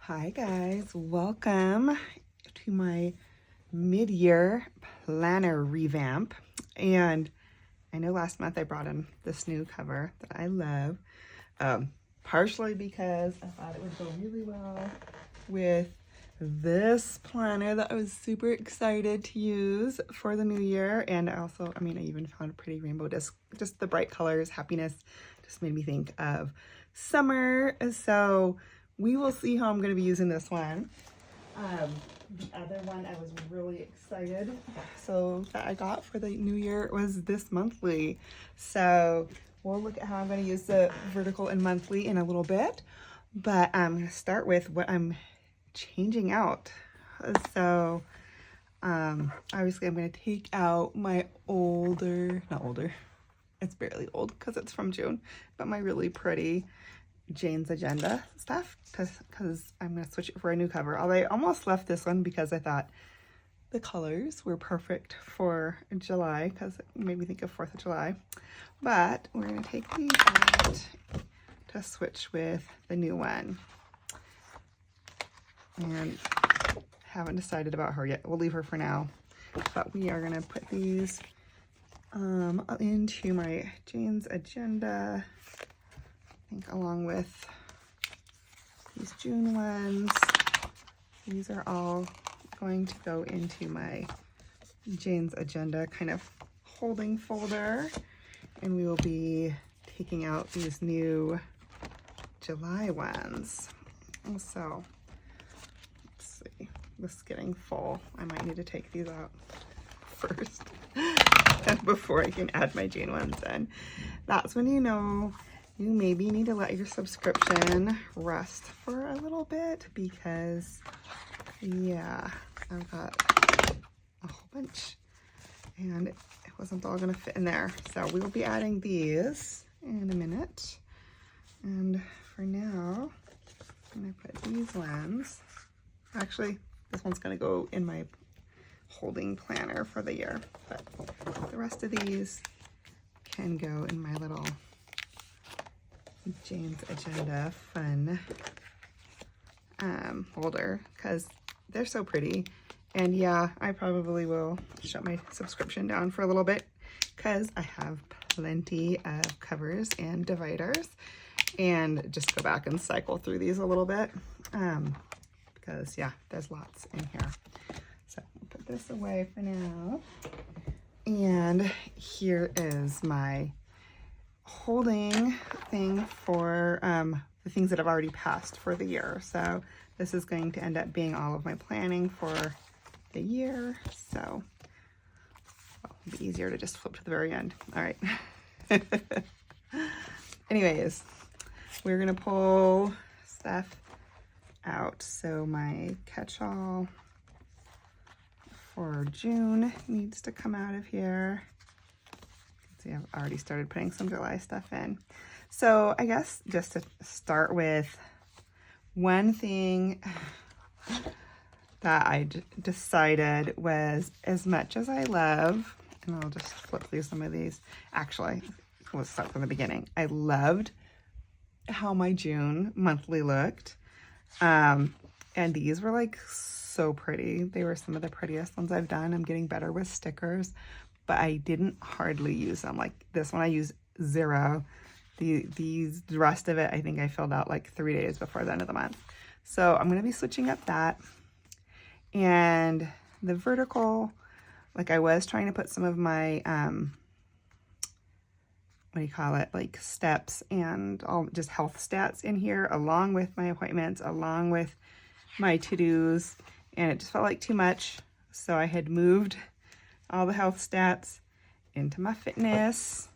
Hi guys, welcome to my mid-year planner revamp. And I know last month I brought in this new cover that I love, partially because I thought it would go really well with this planner that I was super excited to use for the new year. And also, I even found a pretty rainbow disc, just the bright colors, happiness, just made me think of summer. So we will see how I'm going to be using this one. The other one I was really excited that I got for the new year was this monthly. So we'll look at how I'm going to use the vertical and monthly in a little bit, but I'm going to start with what I'm changing out. So obviously I'm going to take out my it's barely old because it's from June, but my really pretty Jane's Agenda stuff because I'm going to switch it for a new cover. Although I almost left this one because I thought the colors were perfect for July because it made me think of 4th of July. But we're going to take these out to switch with the new one. And haven't decided about her yet. We'll leave her for now. But we are going to put these into my Jane's Agenda, I think, along with these June ones. These are all going to go into my Jane's Agenda kind of holding folder, and we will be taking out these new July ones. So let's see, this is getting full. I might need to take these out first before I can add my Jane ones in. That's when you know you maybe need to let your subscription rest for a little bit because, yeah, I've got a whole bunch and it wasn't all going to fit in there. So we will be adding these in a minute. And for now, I'm going to put these ones. Actually, this one's going to go in my holding planner for the year, but the rest of these can go in my little Jane's Agenda fun holder because they're so pretty. And yeah, I probably will shut my subscription down for a little bit because I have plenty of covers and dividers, and just go back and cycle through these a little bit because yeah, there's lots in here. So I'll put this away for now. And here is my holding thing for the things that have already passed for the year. So this is going to end up being all of my planning for the year. So it'll be easier to just flip to the very end. All right. Anyways, we're going to pull stuff out. So my catch-all for June needs to come out of here. See, I've already started putting some July stuff in. So I guess just to start with, one thing that I decided was, as much as I love, and I'll just flip through some of these. Actually, let's start from the beginning. I loved how my June monthly looked. And these were like so pretty. They were some of the prettiest ones I've done. I'm getting better with stickers, but I didn't hardly use them. Like this one I use 0. The rest of it, I think I filled out like 3 days before the end of the month. So I'm going to be switching up that. And the vertical, like I was trying to put some of my, like steps and all just health stats in here, along with my appointments, along with my to-dos, and it just felt like too much. So I had moved all the health stats into my fitness,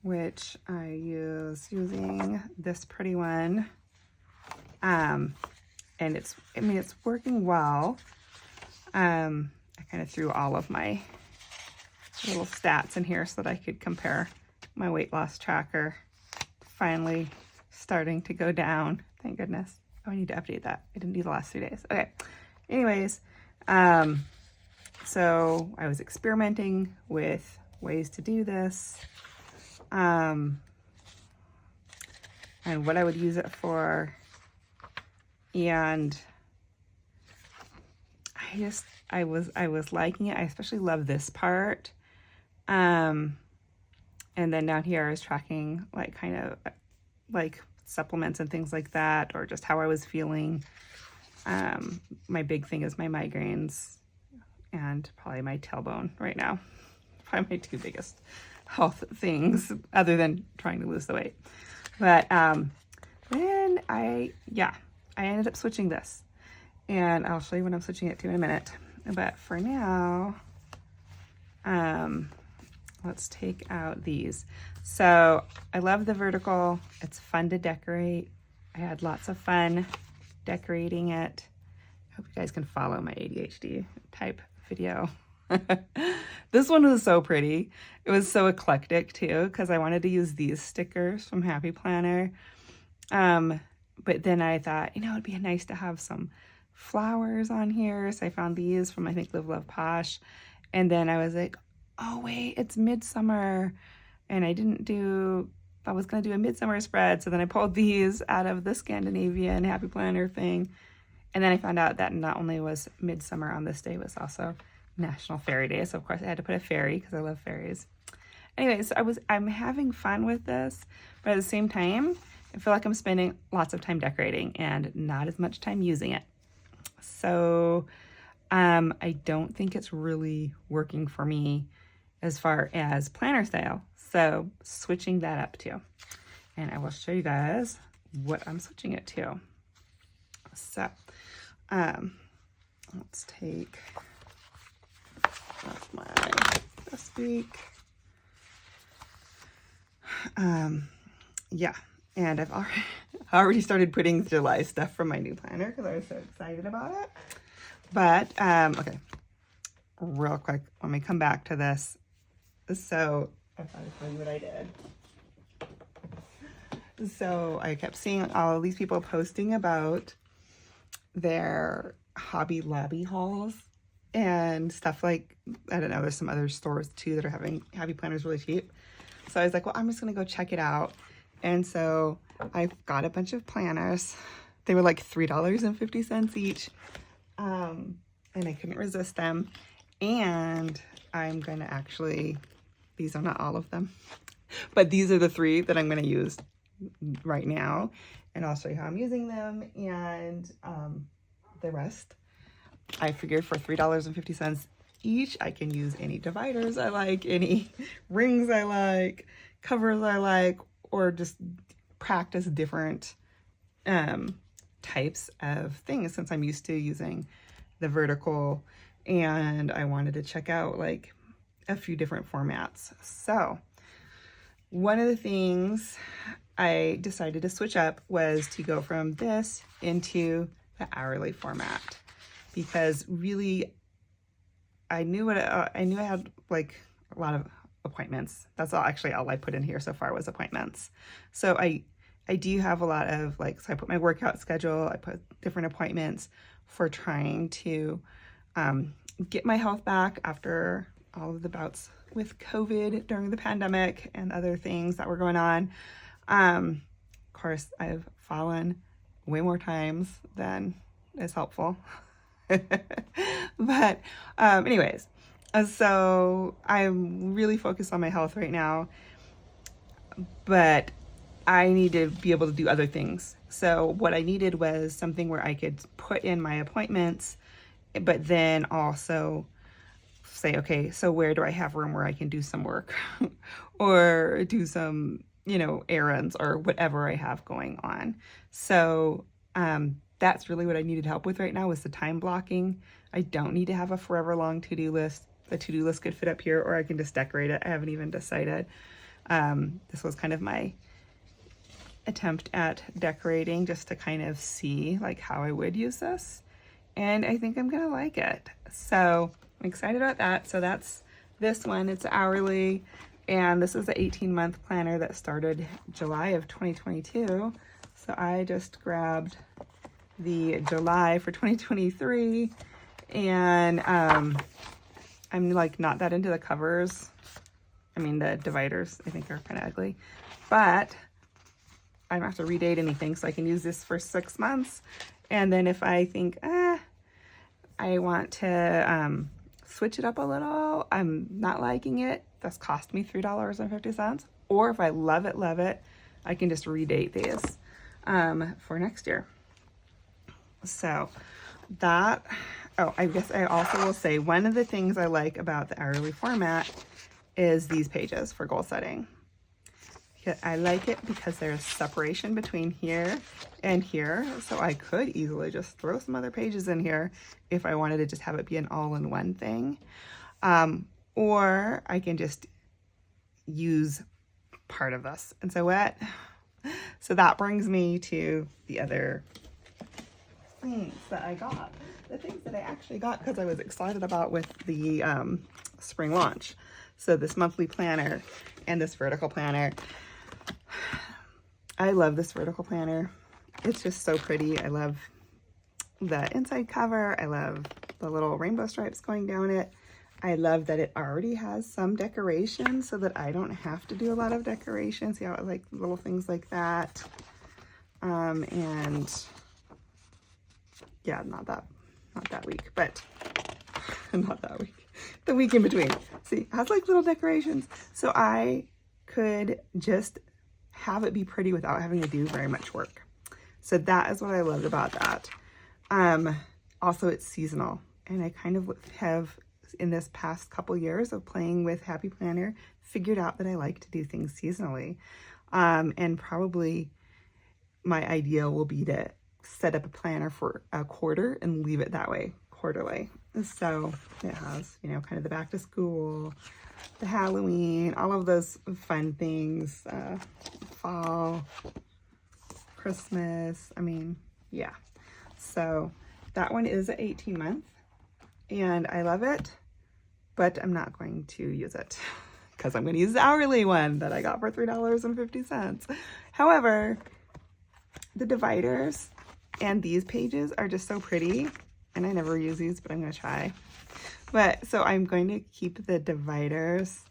which I use using this pretty one. And it's working well. I kind of threw all of my little stats in here so that I could compare. My weight loss tracker finally starting to go down. Thank goodness. Oh, I need to update that. I didn't do the last 3 days. Okay. Anyways, so I was experimenting with ways to do this. And what I would use it for And I was liking it. I especially love this part. And then down here I was tracking like kind of like supplements and things like that, or just how I was feeling. My big thing is my migraines and probably my tailbone right now. Probably my two biggest health things other than trying to lose the weight. But then I ended up switching this, and I'll show you what I'm switching it to in a minute. But for now, let's take out these. So I love the vertical. It's fun to decorate. I had lots of fun decorating it. I hope you guys can follow my ADHD type video. This one was so pretty. It was so eclectic too, because I wanted to use these stickers from Happy Planner. But then I thought, it'd be nice to have some flowers on here. So I found these from, I think, Live Love Posh. And then I was like, oh wait, it's midsummer. And I was going to do a midsummer spread. So then I pulled these out of the Scandinavian Happy Planner thing. And then I found out that not only was midsummer on this day, it was also National Fairy Day. So of course I had to put a fairy because I love fairies. Anyway, so I'm having fun with this, but at the same time, I feel like I'm spending lots of time decorating and not as much time using it. So I don't think it's really working for me as far as planner style. So switching that up too. And I will show you guys what I'm switching it to. So let's take off my this week. Yeah, and I've already started putting July stuff from my new planner because I was so excited about it. But okay, real quick, let me come back to this. So I thought I'd show you what I did. So I kept seeing all of these people posting about their Hobby Lobby hauls and stuff like, I don't know, there's some other stores too that are having Happy Planners really cheap. So I was like, well, I'm just going to go check it out. And so I got a bunch of planners. They were like $3.50 each. And I couldn't resist them. And I'm going to actually, these are not all of them, but these are the 3 that I'm going to use right now. And I'll show you how I'm using them, and the rest. I figured for $3.50 each, I can use any dividers I like, any rings I like, covers I like, or just practice different types of things, since I'm used to using the vertical, and I wanted to check out like a few different formats. So one of the things I decided to switch up was to go from this into the hourly format, because really I knew I had like a lot of appointments. That's all I put in here so far was appointments. So I do have a lot of so I put my workout schedule, I put different appointments for trying to get my health back after all of the bouts with COVID during the pandemic and other things that were going on. Of course, I've fallen way more times than is helpful. But anyways, so I'm really focused on my health right now, but I need to be able to do other things. So what I needed was something where I could put in my appointments, but then also say, okay, so where do I have room where I can do some work or do some, errands or whatever I have going on. So that's really what I needed help with right now, was the time blocking. I don't need to have a forever long to-do list. The to-do list could fit up here, or I can just decorate it. I haven't even decided. This was kind of my attempt at decorating, just to kind of see how I would use this. And I think I'm gonna like it. So I'm excited about that. So that's this one. It's hourly, and this is the 18-month planner that started July of 2022. So I just grabbed the July for 2023, and I'm not that into the covers. I mean, the dividers I think are kind of ugly, but I don't have to redate anything, so I can use this for 6 months. And then if I think, I want to switch it up a little, I'm not liking it, that's cost me $3.50. Or if I love it, I can just redate these for next year. So that, oh, I guess I also will say one of the things I like about the hourly format is these pages for goal setting. I like it because there's separation between here and here, so I could easily just throw some other pages in here if I wanted to just have it be an all-in-one thing. Or I can just use part of this. And so that brings me to the other things that I got. The things that I actually got because I was excited about with the spring launch. So this monthly planner and this vertical planner. I love this vertical planner. It's just so pretty. I love the inside cover. I love the little rainbow stripes going down it. I love that it already has some decoration so that I don't have to do a lot of decoration. See how I like little things like that. And yeah, not that week, but not that week. The week in between. See, it has like little decorations. So I could just have it be pretty without having to do very much work. So that is what I loved about that. Also, it's seasonal, and I kind of have, in this past couple years of playing with Happy Planner, figured out that I like to do things seasonally. And probably my idea will be to set up a planner for a quarter and leave it that way, quarterly. So it has, you know, kind of the back to school, the Halloween, all of those fun things, fall, Christmas, I mean, yeah. So that one is an 18-month, and I love it, but I'm not going to use it because I'm going to use the hourly one that I got for $3.50. However, the dividers and these pages are just so pretty, and I never use these, but I'm going to try. But so I'm going to keep the dividers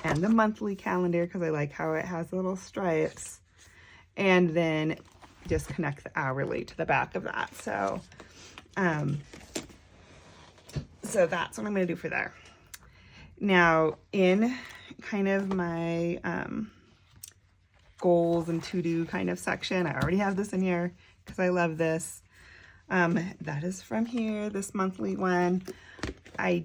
and the monthly calendar because I like how it has little stripes, and then just connect the hourly to the back of that. So, so that's what I'm going to do for there. Now, in kind of my goals and to-do kind of section, I already have this in here because I love this. That is from here, this monthly one. I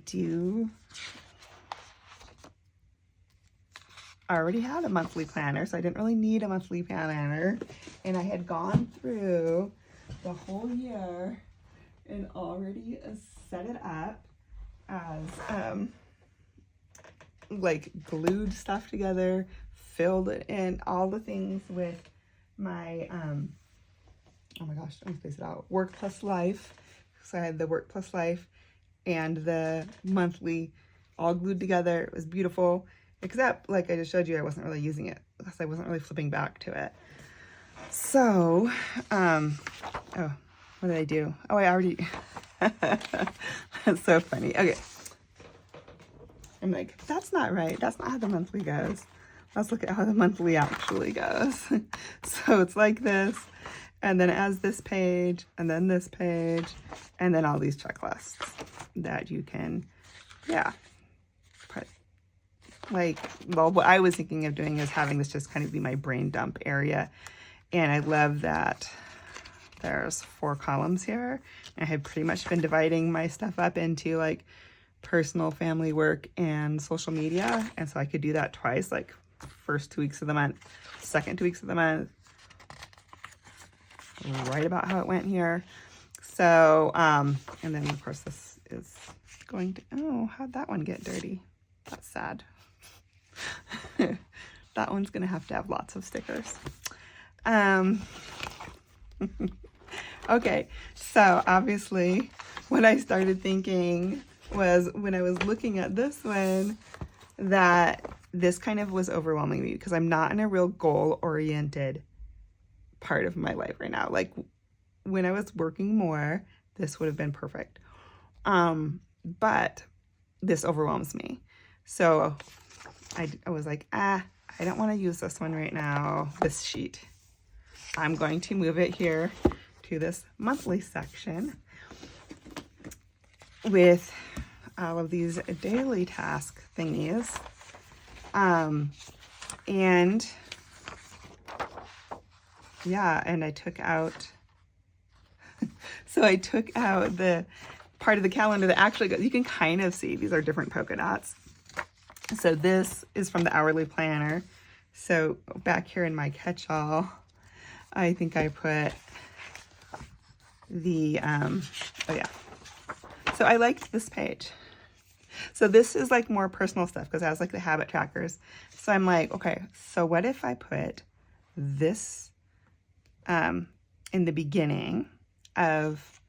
already had a monthly planner, so I didn't really need a monthly planner. And I had gone through the whole year and already set it up as like glued stuff together, filled it in, all the things with my oh my gosh, let me space it out, Work Plus Life. So I had the Work Plus Life and the monthly all glued together. It was beautiful, except like I just showed you, I wasn't really using it because I wasn't really flipping back to it. So, oh, what did I do? Oh, I already, that's so funny. Okay. I'm like, that's not right. That's not how the monthly goes. Let's look at how the monthly actually goes. So it's like this, and then it has this page, and then this page, and then all these checklists that you can, yeah, put, like, well, what I was thinking of doing is having this just kind of be my brain dump area. And I love that there's 4 columns here. I had pretty much been dividing my stuff up into like personal, family, work, and social media. And so I could do that twice, like first 2 weeks of the month, second 2 weeks of the month, right about how it went here. So, and then of course this is going to, oh, how'd that one get dirty? That's sad. That one's gonna have to have lots of stickers. Okay, so obviously what I started thinking was when I was looking at this one that this kind of was overwhelming me because I'm not in a real goal-oriented part of my life right now. Like when I was working more, this would have been perfect. But this overwhelms me. So I was like, I don't want to use this one right now, this sheet. I'm going to move it here to this monthly section with all of these daily task thingies. And yeah, and I took out, so I took out the part of the calendar that actually goes, you can kind of see these are different polka dots. So this is from the hourly planner. So back here in my catch-all, I think I put the, oh yeah. So I liked this page. So this is like more personal stuff because it has like the habit trackers. So I'm like, okay, so what if I put this in the beginning of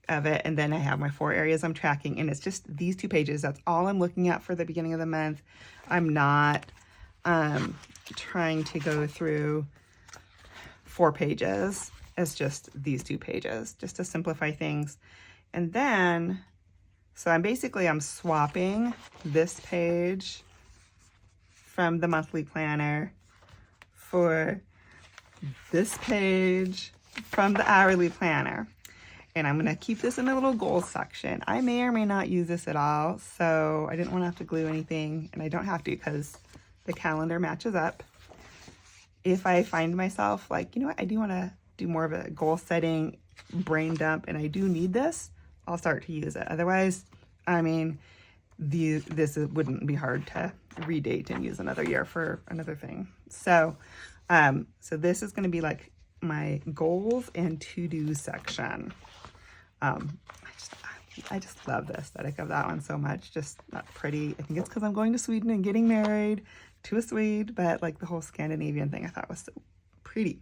it, and then I have my 4 areas I'm tracking, and it's just these 2 pages. That's all I'm looking at for the beginning of the month. I'm not trying to go through 4 pages. It's just these 2 pages, just to simplify things. And then, so I'm swapping this page from the monthly planner for this page from the hourly planner. And I'm going to keep this in the little goals section. I may or may not use this at all, so I didn't want to have to glue anything, and I don't have to because the calendar matches up. If I find myself like, you know what, I do want to do more of a goal setting brain dump and I do need this, I'll start to use it. Otherwise, I mean, this wouldn't be hard to redate and use another year for another thing. So, so this is going to be like my goals and to-do section. I just love the aesthetic of that one so much. Just not pretty. I think it's because I'm going to Sweden and getting married to a Swede, but like the whole Scandinavian thing I thought was so pretty.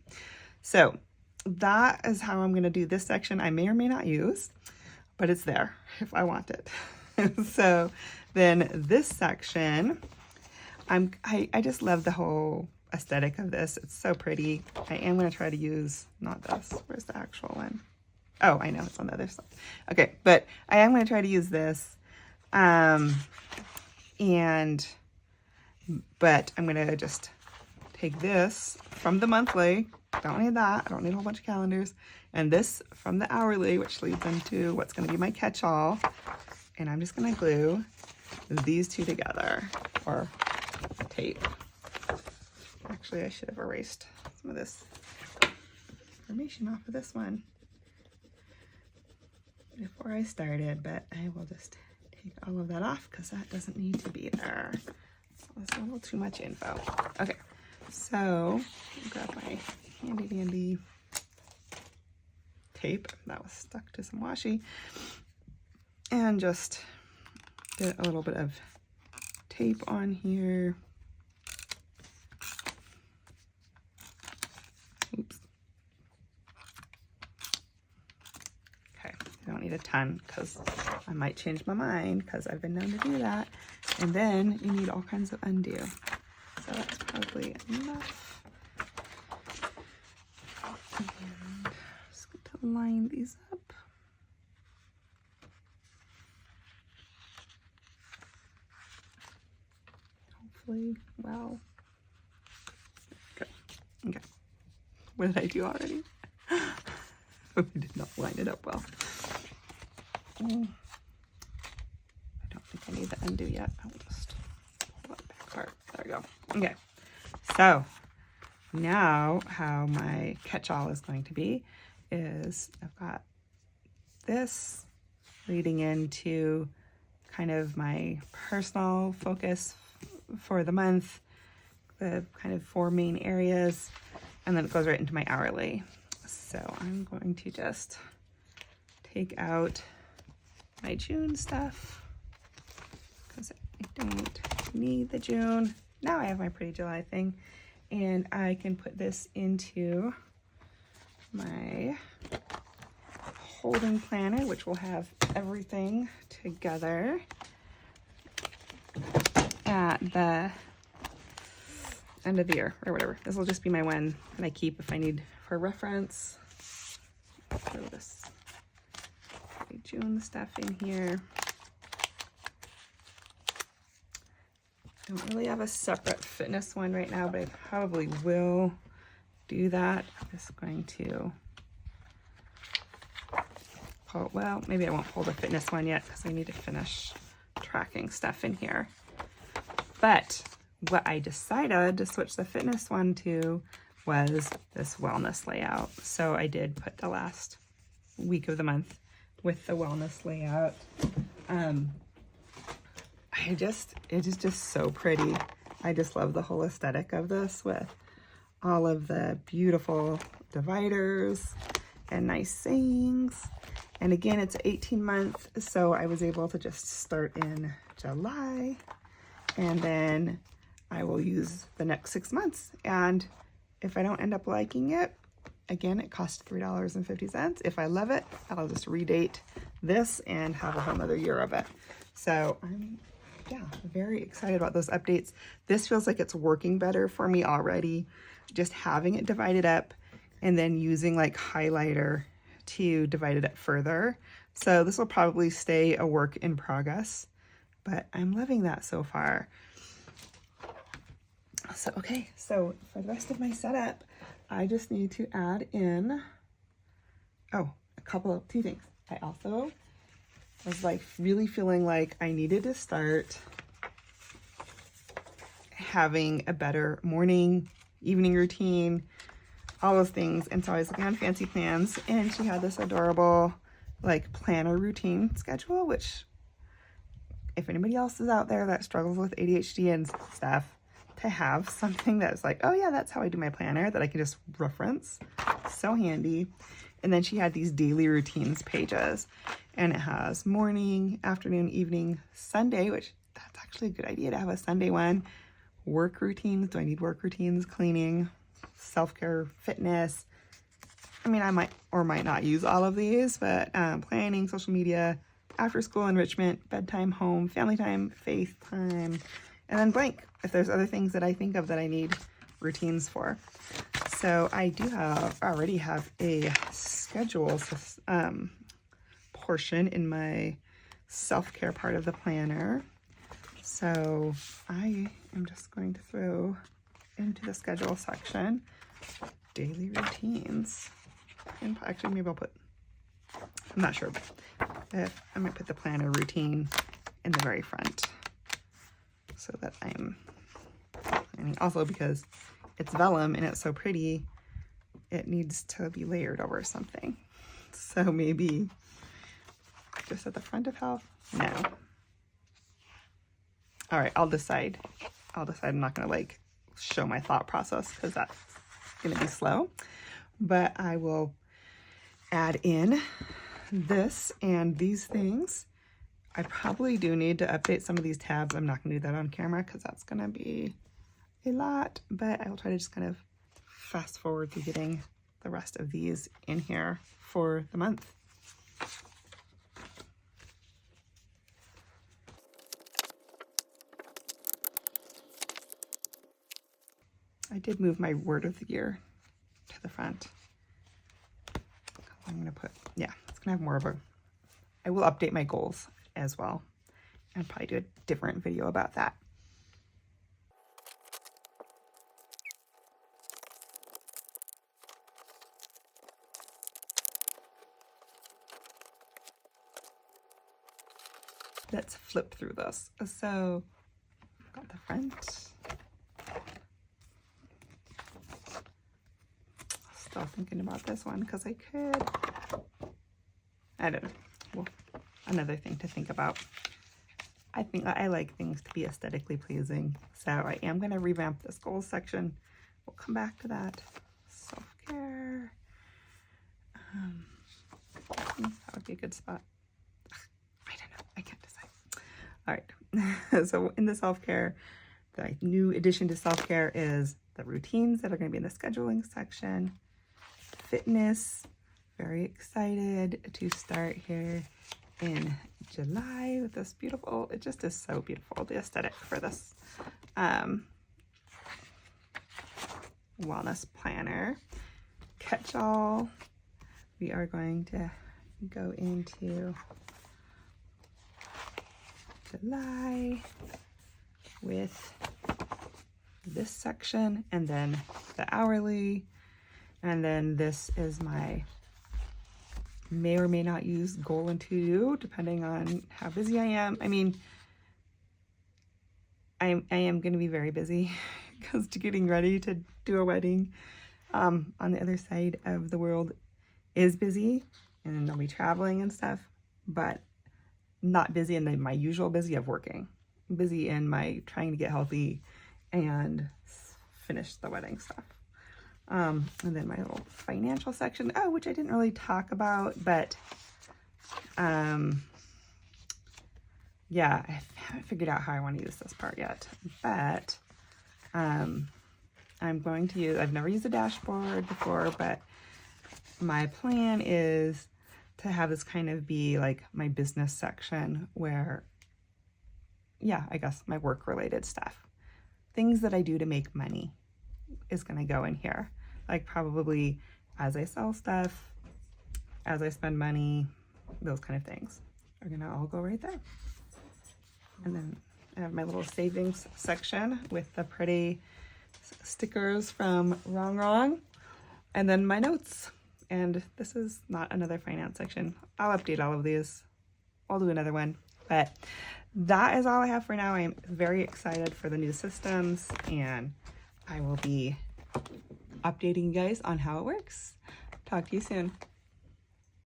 So that is how I'm going to do this section. I may or may not use, but it's there if I want it. So then this section, I just love the whole aesthetic of this. It's so pretty. I am going to try to use, not this. Where's the actual one? Oh, I know it's on the other side. Okay, but I am going to try to use this. But I'm going to just take this from the monthly. Don't need that. I don't need a whole bunch of calendars. And this from the hourly, which leads into what's going to be my catch-all. And I'm just going to glue these 2 together, or tape. Actually, I should have erased some of this information off of this one before I started, but I will just take all of that off because that doesn't need to be there. That's a little too much info. Okay, so I'll grab my handy dandy tape that was stuck to some washi and just get a little bit of tape on here. Oops. Okay, I don't need a ton because I might change my mind because I've been known to do that. And then you need all kinds of undo. So that's probably enough. And just going to line these up. Hopefully, well. Good. Okay. What did I do already? I did not line it up well. I don't think I need the undo yet. I'll just pull that back apart. There we go. Okay. So now how my catch-all is going to be is I've got this leading into kind of my personal focus for the month, the kind of 4 main areas, and then it goes right into my hourly. So I'm going to just take out my June stuff because I don't need the June. Now I have my pretty July thing, and I can put this into my holding planner, which will have everything together at the end of the year or whatever. This will just be my one that I keep if I need for reference. Throw this June stuff in here. Don't really have a separate fitness one right now, but I probably will do that, I'm just going to pull, well, maybe I won't pull the fitness one yet because I need to finish tracking stuff in here. But what I decided to switch the fitness one to was this wellness layout. So I did put the last week of the month with the wellness layout. It is just so pretty. I just love the whole aesthetic of this with all of the beautiful dividers and nice sayings. And again, it's 18 months, so I was able to just start in July, and then I will use the next 6 months. And if I don't end up liking it, again, it costs $3.50. If I love it, I'll just redate this and have a whole nother year of it. So I'm, very excited about those updates. This feels like it's working better for me already. Just having it divided up and then using like highlighter to divide it up further. So this will probably stay a work in progress, but I'm loving that so far. So, okay, so for the rest of my setup, I just need to add in, two things. I also was like really feeling like I needed to start having a better morning, evening routine, all those things. And so I was looking on Fancy Plans, and she had this adorable like planner routine schedule, which if anybody else is out there that struggles with ADHD and stuff, to have something that's like, oh yeah, that's how I do my planner, that I can just reference. So handy. And then she had these daily routines pages, and it has morning, afternoon, evening, Sunday, which that's actually a good idea to have a Sunday one. Work routines. Do I need work routines? Cleaning, self-care, fitness. I mean, I might or might not use all of these, but planning, social media, after school enrichment, bedtime, home, family time, faith time, and then blank if there's other things that I think of that I need routines for. So I do already have a schedule portion in my self-care part of the planner. So I am just going to throw into the schedule section daily routines. And actually, maybe I'll put, I'm not sure, but I might put the planner routine in the very front so that also because it's vellum and it's so pretty, it needs to be layered over something. So maybe just at the front of health? No. All right, I'll decide. I'm not gonna like show my thought process because that's gonna be slow, but I will add in this and these things. I probably do need to update some of these tabs. I'm not gonna do that on camera because that's gonna be a lot, but I will try to just kind of fast forward through getting the rest of these in here for the month. I did move my word of the year to the front. I'm gonna put, it's gonna have more of I will update my goals as well and probably do a different video about that. Let's flip through this. So got the front. Still thinking about this one because I don't know. Well, another thing to think about. I think I like things to be aesthetically pleasing. So I am going to revamp this goals section. We'll come back to that. Self-care. That would be a good spot. I don't know. I can't decide. All right. So in the self-care, the new addition to self-care is the routines that are going to be in the scheduling section. Fitness. Very excited to start here in July with this beautiful, it just is so beautiful, the aesthetic for this wellness planner. Catch-all. We are going to go into July with this section and then the hourly And then this is my may or may not use goal and to-do, depending on how busy I am. I mean, I am going to be very busy because to getting ready to do a wedding on the other side of the world is busy, and I'll be traveling and stuff, but not busy in my usual busy of working. I'm busy in my trying to get healthy and finish the wedding stuff. And then my little financial section, which I didn't really talk about, but yeah, I haven't figured out how I want to use this part yet, but I'm going to use, I've never used a dashboard before, but my plan is to have this kind of be like my business section where, yeah, I guess my work related stuff, things that I do to make money is going to go in here. Like probably as I sell stuff, as I spend money, those kind of things are going to all go right there. And then I have my little savings section with the pretty stickers from Wrong Wrong, and then my notes. And this is not another finance section. I'll update all of these. I'll do another one, but that is all I have for now. I'm very excited for the new systems, and I will be updating you guys on how it works. Talk to you soon.